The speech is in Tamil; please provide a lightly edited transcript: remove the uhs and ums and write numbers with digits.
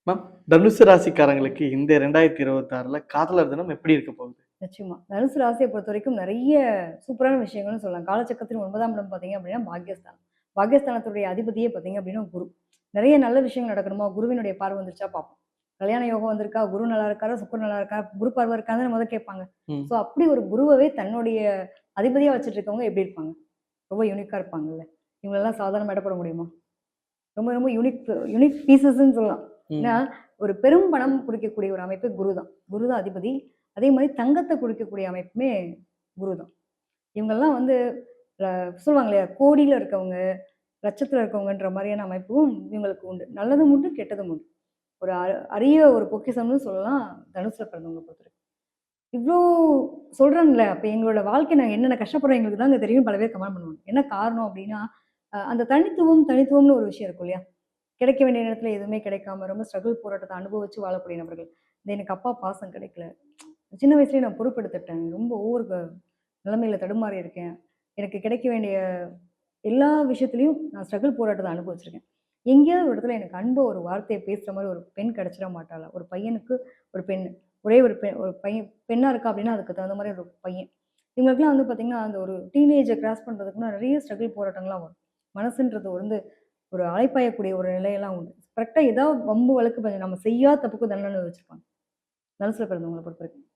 மேம், தனுசு ராசிக்காரங்களுக்கு இந்த 2026ல காதலர் தினம் எப்படி இருக்க போகுது? நிச்சயமா. தனுசு ராசிய பொறுத்தவரைக்கும் நெறைய சூப்பரான விஷயங்கள்னு சொல்லலாம். காலச்சக்கரத்தின் 9ஆம் இடம் பார்த்தீங்க அப்படின்னா பாக்கியஸ்தானம். பாக்கியஸ்தானத்துடைய அதிபதியே பார்த்தீங்க அப்படின்னா குரு. நெறைய நல்ல விஷயங்கள் நடக்கணுமா, குருவினுடைய பார்வை வந்துருச்சா பார்ப்போம். கல்யாண யோகம் வந்திருக்கா, குரு நல்லா இருக்காரா, சுக்கிரன் நல்லா இருக்கா, குரு பார்வை இருக்கான்னு மொத கேட்பாங்க. ம். ஸோ அப்படி ஒரு குருவவே தன்னுடைய அதிபதியா வச்சுட்டு இருக்கவங்க எப்படி இருப்பாங்க? ரொம்ப யூனிக்கா இருப்பாங்கல்ல. இவங்களெல்லாம் சாதாரணமா எடை போட முடியுமா? ரொம்ப ரொம்ப யூனிக் பீசஸ்ன்னு சொல்லலாம். ஏன்னா, ம். ஒரு பெரும் பணம் குறிக்கக்கூடிய ஒரு அமைப்பு குரு தான். குரு தான் அதிபதி. அதே மாரி தங்கத்த குறிக்கக்கூடிய அமைப்புமே குரு தான். இவங்கலாம் வந்து அ சொல்லுவாங்க இல்லையா? கோடியில இருக்கவங்க, லட்சத்தில இருக்கவங்கன்ற மாரியான அமைப்பும் இவங்களுக்கு உண்டு. நல்லதும் உண்டு, கெட்டதும் உண்டு. ஒரு அரிய ஒரு பொக்கிஷம்னு சொல்லலாம் தனுசுல பிறந்தவங்கள பொறுத்தவரைக்கும். இவ்ளோ சொல்றேன்ல, அப்ப எங்களோட வாழ்க்கை நாங்க என்னென்ன கஷ்டப்படுறோம் எங்களுக்கு தாங்க தெரியும்னு பல பேர் கமெண்ட் பண்ணுவாங்க. என்ன காரணம் அப்டின்னா, அந்த தனித்துவம்னு ஒரு விஷயம் இருக்கும் இல்லையா? கிடைக்க வேண்டிய நேரத்துல எதுவுமே கிடைக்காம ரொம்ப ஸ்ட்ரகிள் போராட்டத்த அனுபவிச்சு வாழக்கூடிய நபர்கள். இந்த எனக்கு அப்பா பாசம் கிடைக்கல. சின்ன வயசுலயே நான் பொறுப்பெடுத்துட்டேன். ரொம்ப ஓவர் நிலைமையில தடுமாறி இருக்கேன். எனக்கு கிடைக்க வேண்டிய எல்லா விஷயத்துலயும் நான் ஸ்ட்ரகிள் போராட்டத்த அனுபவிச்சிருக்கேன். எங்கேயாவது ஒரு இடத்துல எனக்கு அன்பா ஒரு வார்த்தைய பேசுற மாரி ஒரு பெண் கிடைச்சிட மாட்டாளா? ஒரு பையனுக்கு ஒரு பெண். ஒரே ஒரு பையன் பெண்ணா இருக்கா அப்டின்னா, அதுக்கு தகுந்த மாரி ஒரு பையன். இவங்களுக்கெல்லாம் வந்து பார்த்தீங்கன்னா, அந்த ஒரு டீனேஜ கிராஸ் பண்றதுக்கு முன்னாடி நெறைய ஸ்ட்ரகிள் போராட்டங்கள்லாம் வரும். மனசுன்றது வந்து ஒரு அலைப்பாயக்கூடிய ஒரு நிலையெல்லாம் உண்டு. கரெக்ட்டா ஏதாவது வம்பு வழக்கு நம்ம செய்யாத தப்புக்கு தண்டனை வச்சிருப்பாங்க. மனசுல பிறந்தவங்கள பொறுத்தவரைக்கும்.